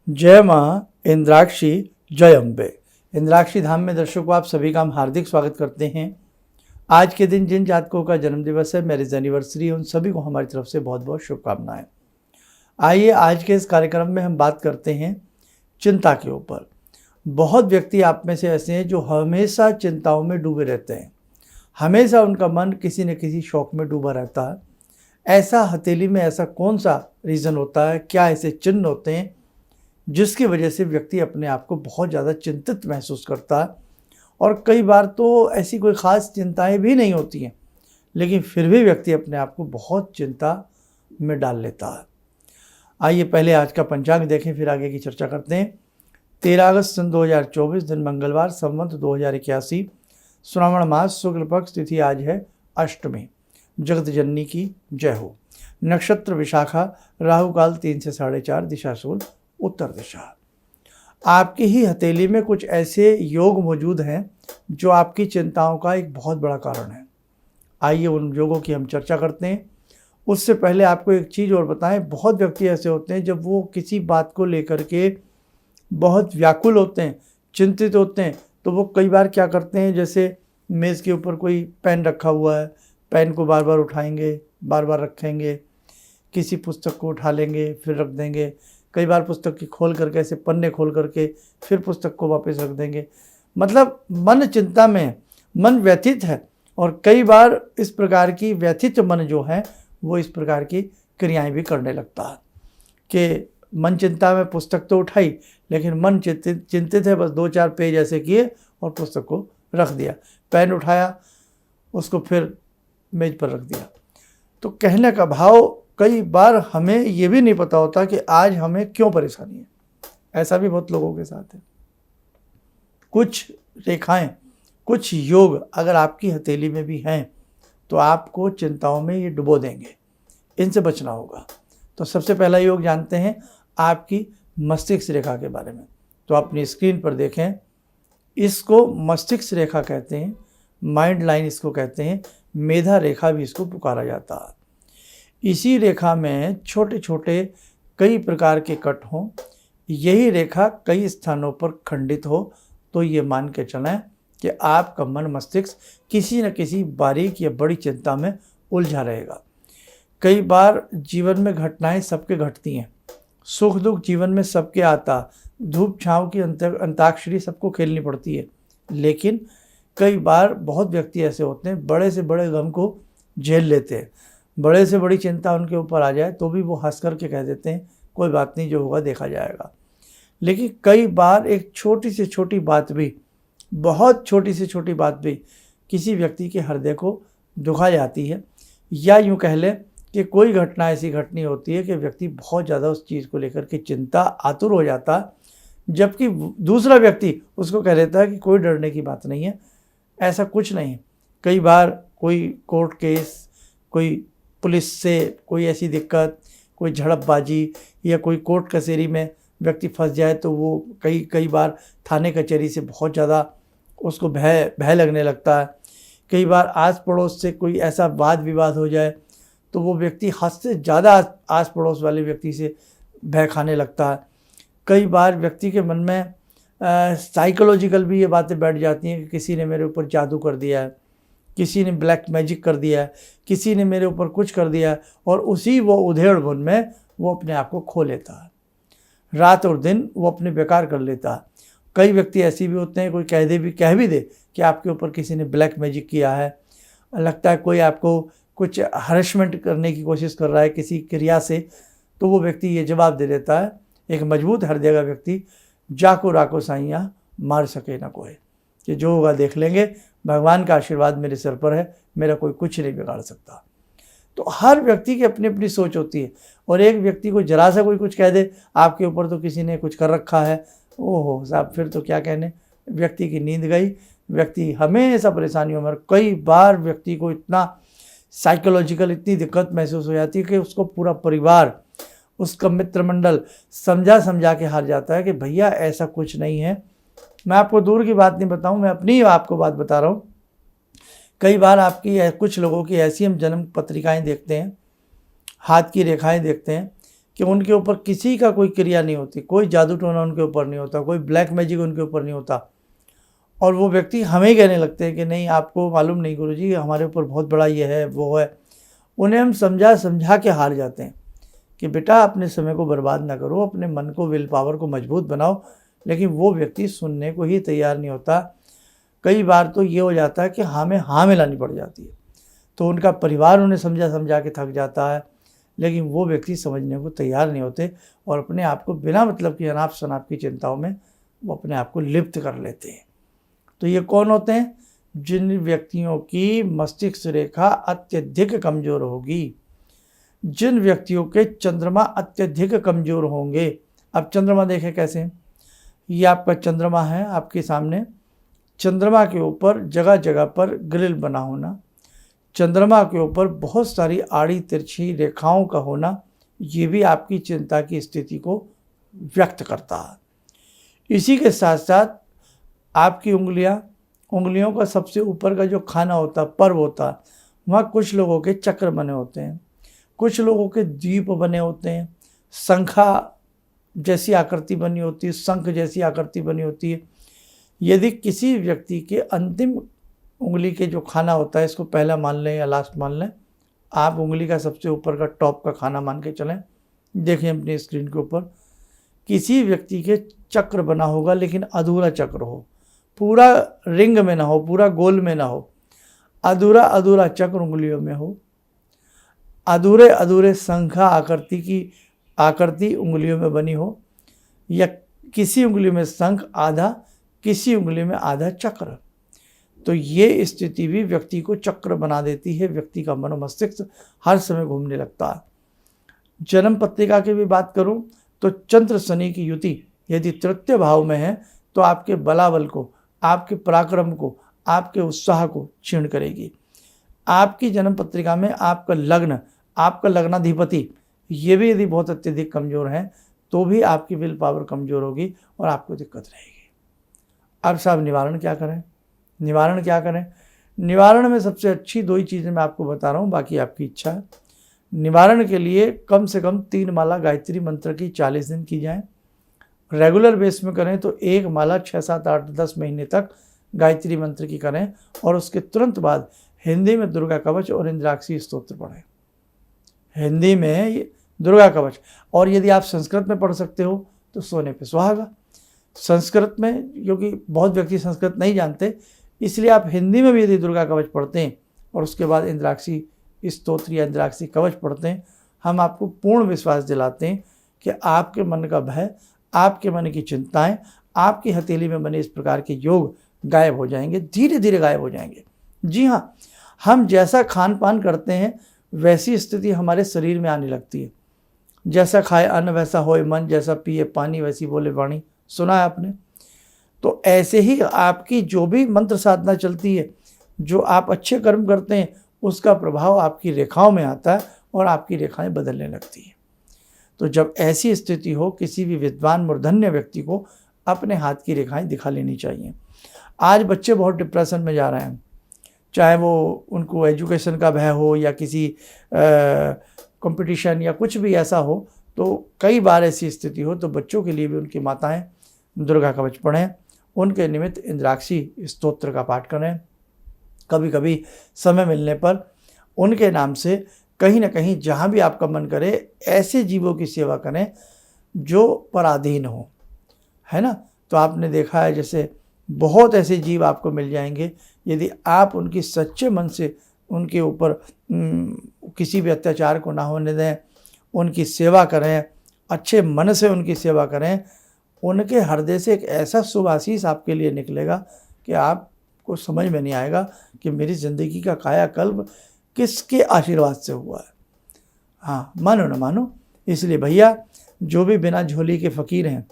जय माँ इंद्राक्षी, जय अम्बे। इंद्राक्षी धाम में दर्शकों आप सभी का हम हार्दिक स्वागत करते हैं। आज के दिन जिन जातकों का जन्म दिवस है, मैरिज एनिवर्सरी है, उन सभी को हमारी तरफ से बहुत बहुत शुभकामनाएं। आइए आज के इस कार्यक्रम में हम बात करते हैं चिंता के ऊपर। बहुत व्यक्ति आप में से ऐसे हैं जो हमेशा चिंताओं में डूबे रहते हैं, हमेशा उनका मन किसी न किसी शौक में डूबा रहता है। ऐसा हथेली में ऐसा कौन सा रीज़न होता है, क्या ऐसे चिन्ह होते हैं जिसकी वजह से व्यक्ति अपने आप को बहुत ज़्यादा चिंतित महसूस करता है? और कई बार तो ऐसी कोई ख़ास चिंताएं भी नहीं होती हैं, लेकिन फिर भी व्यक्ति अपने आप को बहुत चिंता में डाल लेता है। आइए पहले आज का पंचांग देखें, फिर आगे की चर्चा करते हैं। 13 अगस्त सन 2024, दिन मंगलवार, संवत 2081, श्रावण मास, शुक्ल पक्ष, तिथि आज है अष्टमी। जगत जननी की जय हो। नक्षत्र विशाखा, राहु काल 3 से 4:30, दिशा शूल उत्तर दिशा। आपकी ही हथेली में कुछ ऐसे योग मौजूद हैं जो आपकी चिंताओं का एक बहुत बड़ा कारण है। आइए उन योगों की हम चर्चा करते हैं। उससे पहले आपको एक चीज़ और बताएं, बहुत व्यक्ति ऐसे होते हैं जब वो किसी बात को लेकर के बहुत व्याकुल होते हैं, चिंतित होते हैं, तो वो कई बार क्या करते हैं, जैसे मेज़ के ऊपर कोई पेन रखा हुआ है, पेन को बार बार उठाएंगे, बार बार रखेंगे, किसी पुस्तक को उठा लेंगे फिर रख देंगे, कई बार पुस्तक की खोल करके ऐसे पन्ने खोल करके फिर पुस्तक को वापस रख देंगे। मतलब मन चिंता में है, मन व्यथित है। और कई बार इस प्रकार की व्यथित मन जो है वो इस प्रकार की क्रियाएं भी करने लगता है कि मन चिंता में, पुस्तक तो उठाई लेकिन मन चिंतित है, बस 2-4 पेज ऐसे किए और पुस्तक को रख दिया, पेन उठाया उसको फिर मेज पर रख दिया। तो कहने का भाव, कई बार हमें ये भी नहीं पता होता कि आज हमें क्यों परेशानी है। ऐसा भी बहुत लोगों के साथ है। कुछ रेखाएं, कुछ योग अगर आपकी हथेली में भी हैं तो आपको चिंताओं में ये डुबो देंगे, इनसे बचना होगा। तो सबसे पहला योग जानते हैं आपकी मस्तिष्क रेखा के बारे में। तो अपनी स्क्रीन पर देखें, इसको मस्तिष्क रेखा कहते हैं, माइंड लाइन इसको कहते हैं, मेधा रेखा भी इसको पुकारा जाता है। इसी रेखा में छोटे छोटे कई प्रकार के कट हों, यही रेखा कई स्थानों पर खंडित हो तो ये मान के चलें कि आपका मन मस्तिष्क किसी न किसी बारीक या बड़ी चिंता में उलझा रहेगा। कई बार जीवन में घटनाएं सबके घटती हैं, सुख दुख जीवन में सबके आता, धूप छाँव की अंताक्षरी सबको खेलनी पड़ती है। लेकिन कई बार बहुत व्यक्ति ऐसे होते हैं, बड़े से बड़े गम को झेल लेते हैं, बड़े से बड़ी चिंता उनके ऊपर आ जाए तो भी वो हंस कर के कह देते हैं कोई बात नहीं, जो होगा देखा जाएगा। लेकिन कई बार एक छोटी से छोटी बात भी, बहुत छोटी से छोटी बात भी किसी व्यक्ति के हृदय को दुखा जाती है। या यूँ कह लें कि कोई घटना ऐसी घटनी होती है कि व्यक्ति बहुत ज़्यादा उस चीज़ को लेकर के चिंता आतुर हो जाता है, जबकि दूसरा व्यक्ति उसको कह देता है कि कोई डरने की बात नहीं है, ऐसा कुछ नहीं है। कई बार कोई कोर्ट केस, कोई पुलिस से कोई ऐसी दिक्कत, कोई झड़पबाजी या कोई कोर्ट कचहरी में व्यक्ति फंस जाए तो वो कई बार थाने कचहरी से बहुत ज़्यादा उसको भय लगने लगता है। कई बार आस पड़ोस से कोई ऐसा वाद विवाद हो जाए तो वो व्यक्ति हद से ज़्यादा आस पड़ोस वाले व्यक्ति से भय खाने लगता है। कई बार व्यक्ति के मन में साइकोलॉजिकल भी ये बातें बैठ जाती हैं कि किसी ने मेरे ऊपर जादू कर दिया है, किसी ने ब्लैक मैजिक कर दिया है, किसी ने मेरे ऊपर कुछ कर दिया है, और उसी वो उधेड़ बुन में वो अपने आप को खो लेता है। रात और दिन वो अपने बेकार कर लेता है। कई व्यक्ति ऐसे भी होते हैं, कोई कह भी दे कि आपके ऊपर किसी ने ब्लैक मैजिक किया है, लगता है कोई आपको कुछ हरेसमेंट करने की कोशिश कर रहा है किसी क्रिया से, तो वो व्यक्ति ये जवाब दे देता है, एक मजबूत हृदय का व्यक्ति, जाको राको साइया मार सके ना कोई, कि जो होगा देख लेंगे, भगवान का आशीर्वाद मेरे सिर पर है, मेरा कोई कुछ नहीं बिगाड़ सकता। तो हर व्यक्ति की अपनी अपनी सोच होती है, और एक व्यक्ति को जरा सा कोई कुछ कह दे आपके ऊपर तो किसी ने कुछ कर रखा है, ओहो साहब फिर तो क्या कहने, व्यक्ति की नींद गई, व्यक्ति हमेशा परेशानियों में। कई बार व्यक्ति को इतना साइकोलॉजिकल इतनी दिक्कत महसूस हो जाती है कि उसको पूरा परिवार, उसका मित्र मंडल समझा के हार जाता है कि भैया ऐसा कुछ नहीं है। मैं आपको दूर की बात नहीं बताऊं, मैं अपनी आपको बात बता रहा हूँ। कई बार आपकी कुछ लोगों की ऐसी हम जन्म पत्रिकाएं देखते हैं, हाथ की रेखाएं देखते हैं कि उनके ऊपर किसी का कोई क्रिया नहीं होती, कोई जादू टोना उनके ऊपर नहीं होता, कोई ब्लैक मैजिक उनके ऊपर नहीं होता, और वो व्यक्ति हमें ही कहने लगते हैं कि नहीं आपको मालूम नहीं गुरुजी, हमारे ऊपर बहुत बड़ा ये है वो है। उन्हें हम समझा समझा के हार जाते हैं कि बेटा अपने समय को बर्बाद ना करो, अपने मन को, विल पावर को मजबूत बनाओ, लेकिन वो व्यक्ति सुनने को ही तैयार नहीं होता। कई बार तो ये हो जाता है कि हमें हाँ मिलानी पड़ जाती है, तो उनका परिवार उन्हें समझा समझा के थक जाता है, लेकिन वो व्यक्ति समझने को तैयार नहीं होते और अपने आप को बिना मतलब की अनाप शनाप की चिंताओं में वो अपने आप को लिप्त कर लेते हैं। तो ये कौन होते हैं? जिन व्यक्तियों की मस्तिष्क रेखा अत्यधिक कमज़ोर होगी, जिन व्यक्तियों के चंद्रमा अत्यधिक कमज़ोर होंगे। अब चंद्रमा देखें कैसे, ये आपका चंद्रमा है आपके सामने, चंद्रमा के ऊपर जगह जगह पर ग्रिल बना होना, चंद्रमा के ऊपर बहुत सारी आड़ी तिरछी रेखाओं का होना, ये भी आपकी चिंता की स्थिति को व्यक्त करता है। इसी के साथ साथ आपकी उंगलियों का सबसे ऊपर का जो खाना होता है, पर्व होता है, वहाँ कुछ लोगों के चक्र बने होते हैं, कुछ लोगों के द्वीप बने होते हैं, शंखा जैसी आकृति बनी होती है, शंख जैसी आकृति बनी होती है। यदि किसी व्यक्ति के अंतिम उंगली के जो खाना होता है, इसको पहला मान लें या लास्ट मान लें, आप उंगली का सबसे ऊपर का टॉप का खाना मान के चलें, देखें अपनी स्क्रीन के ऊपर, किसी व्यक्ति के चक्र बना होगा लेकिन अधूरा चक्र हो, पूरा रिंग में ना हो, पूरा गोल में ना हो, अधूरा अधूरा चक्र उंगलियों में हो, अधूरे अधूरे शंखा आकृति की आकृति उंगलियों में बनी हो, या किसी उंगली में शंख आधा, किसी उंगली में आधा चक्र, तो ये स्थिति भी व्यक्ति को चक्र बना देती है। व्यक्ति का मनोमस्तिष्क हर समय घूमने लगता है। जन्म पत्रिका की भी बात करूं तो चंद्र शनि की युति यदि तृतीय भाव में है तो आपके बलाबल को, आपके पराक्रम को, आपके उत्साह को क्षीण करेगी। आपकी जन्म पत्रिका में आपका लग्न, आपका लग्नाधिपति ये भी यदि बहुत अत्यधिक कमज़ोर है तो भी आपकी विल पावर कमज़ोर होगी और आपको दिक्कत रहेगी। अब साहब निवारण क्या करें? निवारण क्या करें? निवारण में सबसे अच्छी दो ही चीज़ें मैं आपको बता रहा हूँ, बाकी आपकी इच्छा है। निवारण के लिए कम से कम 3 माला गायत्री मंत्र की 40 दिन की जाए। रेगुलर बेस में करें तो 1 माला 6, 7, 8, 10 महीने तक गायत्री मंत्र की करें और उसके तुरंत बाद हिंदी में दुर्गा कवच और इंद्राक्षी स्तोत्र पढ़ें। हिंदी में दुर्गा कवच, और यदि आप संस्कृत में पढ़ सकते हो तो सोने पे सुहागा। संस्कृत में, क्योंकि बहुत व्यक्ति संस्कृत नहीं जानते, इसलिए आप हिंदी में भी यदि दुर्गा कवच पढ़ते हैं और उसके बाद इंद्राक्षी स्तोत्र या इंद्राक्षी कवच पढ़ते हैं, हम आपको पूर्ण विश्वास दिलाते हैं कि आपके मन का भय, आपके मन की चिंताएं, आपकी हथेली में बने इस प्रकार के योग गायब हो जाएंगे, धीरे धीरे गायब हो जाएंगे। जी हाँ, हम जैसा खान पान करते हैं वैसी स्थिति हमारे शरीर में आने लगती है। जैसा खाए अन्न वैसा होए मन, जैसा पिए पानी वैसी बोले वाणी, सुना है आपने? तो ऐसे ही आपकी जो भी मंत्र साधना चलती है, जो आप अच्छे कर्म करते हैं, उसका प्रभाव आपकी रेखाओं में आता है और आपकी रेखाएं बदलने लगती हैं। तो जब ऐसी स्थिति हो, किसी भी विद्वान मूर्धन्य व्यक्ति को अपने हाथ की रेखाएं दिखा लेनी चाहिए। आज बच्चे बहुत डिप्रेशन में जा रहे हैं, चाहे वो उनको एजुकेशन का भय हो या किसी कंपटीशन या कुछ भी ऐसा हो, तो कई बार ऐसी स्थिति हो तो बच्चों के लिए भी उनकी माताएं दुर्गा कवच पढ़ें, उनके निमित्त इंद्राक्षी स्तोत्र का पाठ करें। कभी कभी समय मिलने पर उनके नाम से कहीं ना कहीं जहाँ भी आपका मन करे ऐसे जीवों की सेवा करें जो पराधीन हो, है ना। तो आपने देखा है जैसे बहुत ऐसे जीव आपको मिल जाएंगे, यदि आप उनकी सच्चे मन से उनके ऊपर किसी भी अत्याचार को ना होने दें, उनकी सेवा करें, अच्छे मन से उनकी सेवा करें, उनके हृदय से एक ऐसा शुभ आशीष आपके लिए निकलेगा कि आपको समझ में नहीं आएगा कि मेरी ज़िंदगी का कायाकल्प किसके आशीर्वाद से हुआ है। हाँ, मानो न मानो। इसलिए भैया, जो भी बिना झोली के फ़कीर हैं,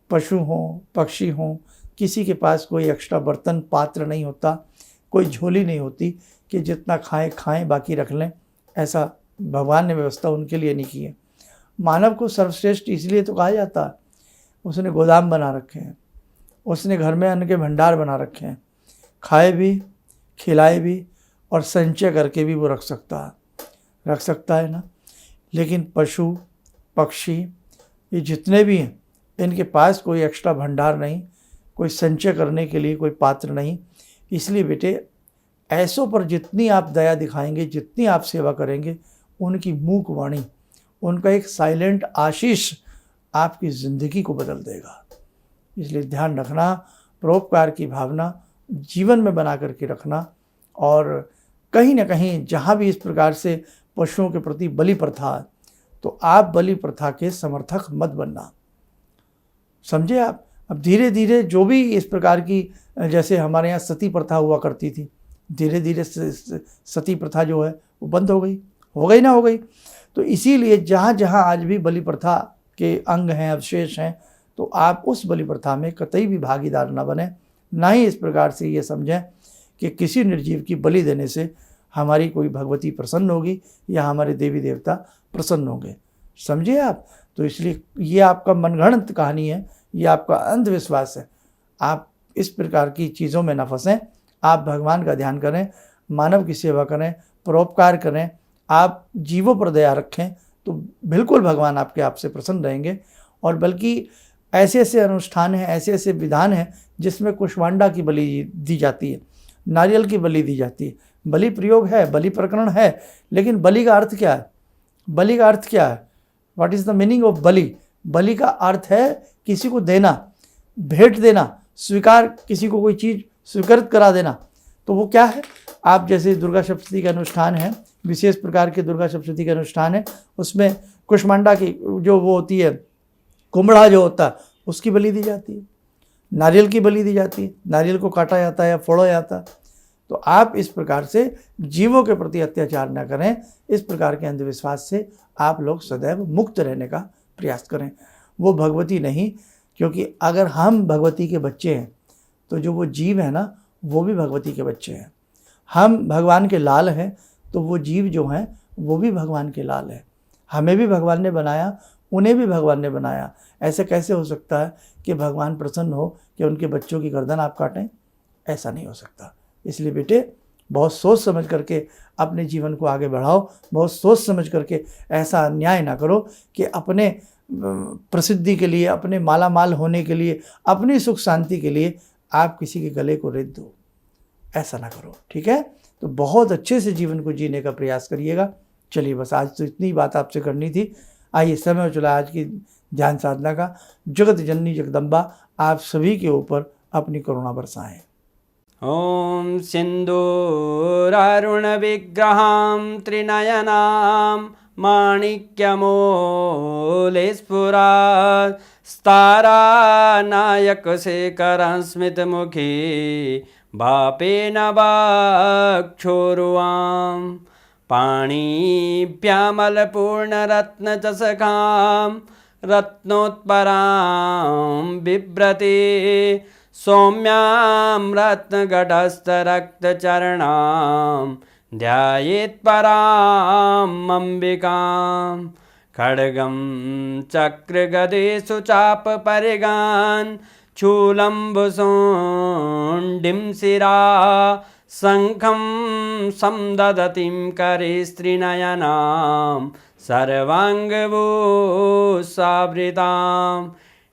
पशु हों, पक्षी हों, किसी के पास कोई एक्स्ट्रा बर्तन पात्र नहीं होता, कोई झोली नहीं होती कि जितना खाएं बाकी रख लें, ऐसा भगवान ने व्यवस्था उनके लिए नहीं की है। मानव को सर्वश्रेष्ठ इसलिए तो कहा जाता है, उसने गोदाम बना रखे हैं, उसने घर में अन्न के भंडार बना रखे हैं, खाए भी, खिलाए भी और संचय करके भी वो रख सकता है ना। लेकिन पशु, पक्षी, ये जितने भी हैं, इनके पास कोई एक्स्ट्रा भंडार नहीं, कोई संचय करने के लिए कोई पात्र नहीं। इसलिए बेटे, ऐसों पर जितनी आप दया दिखाएंगे, जितनी आप सेवा करेंगे, उनकी मूक वाणी, उनका एक साइलेंट आशीष आपकी ज़िंदगी को बदल देगा। इसलिए ध्यान रखना, परोपकार की भावना जीवन में बना करके रखना। और कहीं ना कहीं जहाँ भी इस प्रकार से पशुओं के प्रति बलि प्रथा, तो आप बलि प्रथा के समर्थक मत बनना, समझे आप। अब धीरे धीरे जो भी इस प्रकार की, जैसे हमारे यहाँ सती प्रथा हुआ करती थी, धीरे धीरे सती प्रथा जो है वो बंद हो गई ना हो गई। तो इसीलिए जहाँ जहाँ आज भी बलि प्रथा के अंग हैं, अवशेष हैं, तो आप उस बलि प्रथा में कतई भी भागीदार ना बने, ना ही इस प्रकार से ये समझें कि किसी निर्जीव की बलि देने से हमारी कोई भगवती प्रसन्न होगी या हमारे देवी देवता प्रसन्न होंगे, समझिए आप। तो इसलिए ये आपका मनगढ़ंत कहानी है, ये आपका अंधविश्वास है। आप इस प्रकार की चीज़ों में न फंसें, आप भगवान का ध्यान करें, मानव की सेवा करें, परोपकार करें, आप जीवों पर दया रखें, तो बिल्कुल भगवान आपके आप से प्रसन्न रहेंगे। और बल्कि ऐसे ऐसे अनुष्ठान हैं, ऐसे ऐसे विधान हैं जिसमें कुष्मांडा की बलि दी जाती है, नारियल की बलि दी जाती है। बलि प्रयोग है, बलि प्रकरण है, लेकिन बलि का अर्थ क्या है? बलि का अर्थ क्या है? What is the meaning of bali? बलि का अर्थ है किसी को देना, भेंट देना, स्वीकार, किसी को कोई चीज़ स्वीकृत करा देना। तो वो क्या है? आप जैसे दुर्गा सप्तशती का अनुष्ठान है, विशेष प्रकार के दुर्गा सप्तशती का अनुष्ठान है, उसमें कुष्मांडा की जो वो होती है, कुम्हड़ा जो होता है, उसकी बलि दी जाती है, नारियल की बलि दी जाती है, नारियल को काटा जाता है या फोड़ा जाता है। तो आप इस प्रकार से जीवों के प्रति अत्याचार न करें, इस प्रकार के अंधविश्वास से आप लोग सदैव मुक्त रहने का प्रयास करें। वो भगवती नहीं, क्योंकि अगर हम भगवती के बच्चे हैं तो जो वो जीव है ना, वो भी भगवती के बच्चे हैं। हम भगवान के लाल हैं, तो वो जीव जो हैं वो भी भगवान के लाल हैं। हमें भी भगवान ने बनाया, उन्हें भी भगवान ने बनाया। ऐसे कैसे हो सकता है कि भगवान प्रसन्न हो कि उनके बच्चों की गर्दन आप काटें? ऐसा नहीं हो सकता। इसलिए बेटे, बहुत सोच समझ करके अपने जीवन को आगे बढ़ाओ, बहुत सोच समझ करके ऐसा अन्याय ना करो कि अपने प्रसिद्धि के लिए, अपने मालामाल होने के लिए, अपनी सुख शांति के लिए आप किसी के गले को रेत दो। ऐसा ना करो, ठीक है? तो बहुत अच्छे से जीवन को जीने का प्रयास करिएगा। चलिए, बस आज तो इतनी बात आपसे करनी थी। आइए, समय हो चला आज की ध्यान साधना का। जगत जननी जगदम्बा आप सभी के ऊपर अपनी करुणा बरसाएं। ॐ सिन्दूरारुणविग्रहां त्रिनयनां माणिक्यमूलस्फुरात् स्तारानायकशेखरं स्मितमुखी भापेन वाक्षोरुवां पाणिभ्यामलपूर्णरत्नचषकां रत्नोत्परां बिभ्रति सौम्यां रत्नघटस्थरक्तचरणां ध्यायेत् पराम् अम्बिकां खड्गं चक्रगदेषु चापपरिगान् शूलम्बुशोण्डिं शिरा शङ्खं समदधतीं करे स्त्रीनयनां सर्वाङ्गभूषावृतां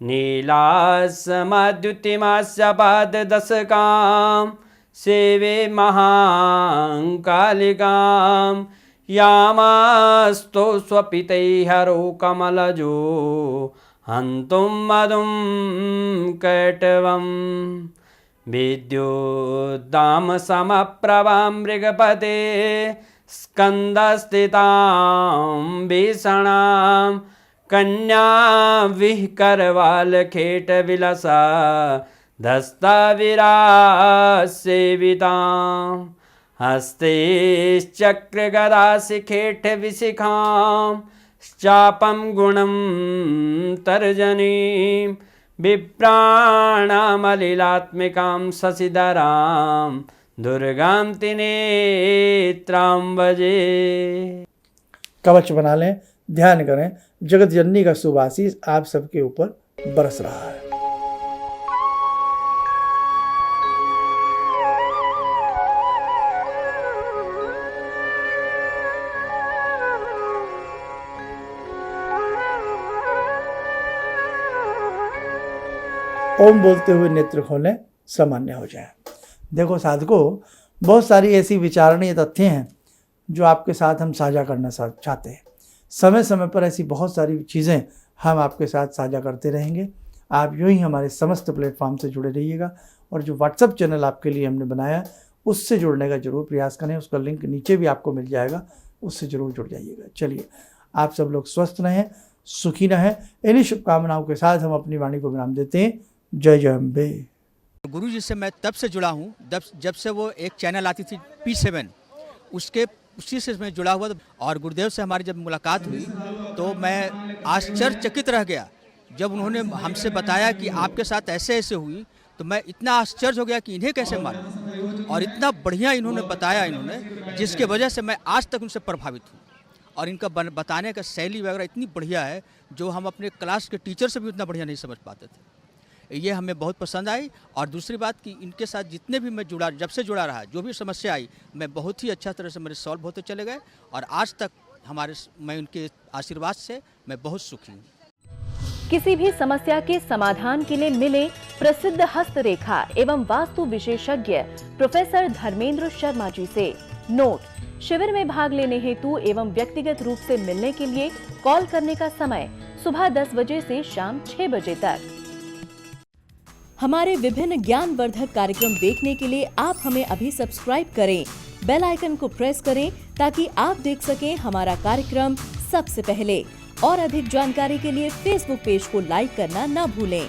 नीलास्मद्युतिमास्य पाददशकां सेवे महाकालिकां यामास्तो स्वपितैहरो कमलजो हन्तुं मधुं कैटवं विद्युद्दामसमप्रभां मृगपते स्कन्दस्थितां भीषणां कन्या विहकरवालखेटविलसा धस्ताविरासेवितां हस्तेश्चक्रगदाशिखेटविशिखां चापं गुणं तर्जनीं विप्राणामलिलात्मिकां शशिधरां दुर्गां त्रिनेत्रां भजे। कवच बना लें, ध्यान करें, जगत जननी का शुभ आशीष आप सबके ऊपर बरस रहा है। ओम बोलते हुए नेत्र खोलें, सामान्य हो जाए। देखो साधकों, बहुत सारी ऐसी विचारणीय तथ्य हैं जो आपके साथ हम साझा करना चाहते हैं। समय समय पर ऐसी बहुत सारी चीज़ें हम आपके साथ साझा करते रहेंगे। आप यूँ ही हमारे समस्त प्लेटफॉर्म से जुड़े रहिएगा और जो व्हाट्सएप चैनल आपके लिए हमने बनाया उससे जुड़ने का जरूर प्रयास करें। उसका लिंक नीचे भी आपको मिल जाएगा, उससे जरूर जुड़ जाइएगा। चलिए, आप सब लोग स्वस्थ रहें, सुखी रहें। इन्हीं शुभकामनाओं के साथ हम अपनी वाणी को विराम देते हैं। जय जय अम्बे। गुरु जी से मैं तब से जुड़ा हूँ जब से वो एक चैनल आती थी P7, उसी से मैं जुड़ा हुआ था। और गुरुदेव से हमारी जब मुलाकात हुई तो मैं आश्चर्यचकित रह गया जब उन्होंने हमसे बताया कि आपके साथ ऐसे ऐसे हुई। तो मैं इतना आश्चर्य हो गया कि इन्हें कैसे मालूम, और इतना बढ़िया इन्होंने बताया जिसके वजह से मैं आज तक उनसे प्रभावित हूँ। और इनका बताने का शैली वगैरह इतनी बढ़िया है जो हम अपने क्लास के टीचर से भी उतना बढ़िया नहीं समझ पाते थे। ये हमें बहुत पसंद आई। और दूसरी बात कि इनके साथ जितने भी मैं जुड़ा, जब से जुड़ा रहा, जो भी समस्या आई, मैं बहुत ही अच्छा तरह से मेरे सॉल्व होते चले गए। और आज तक मैं उनके आशीर्वाद से मैं बहुत सुखी हूँ। किसी भी समस्या के समाधान के लिए मिले प्रसिद्ध हस्तरेखा एवं वास्तु विशेषज्ञ प्रोफेसर धर्मेंद्र शर्मा जी से। नोट: शिविर में भाग लेने हेतु एवं व्यक्तिगत रूप से मिलने के लिए कॉल करने का समय सुबह 10 बजे से शाम 6 बजे तक। हमारे विभिन्न ज्ञानवर्धक कार्यक्रम देखने के लिए आप हमें अभी सब्सक्राइब करें, बेल आइकन को प्रेस करें ताकि आप देख सकें हमारा कार्यक्रम सबसे पहले। और अधिक जानकारी के लिए फेसबुक पेज को लाइक करना न भूलें।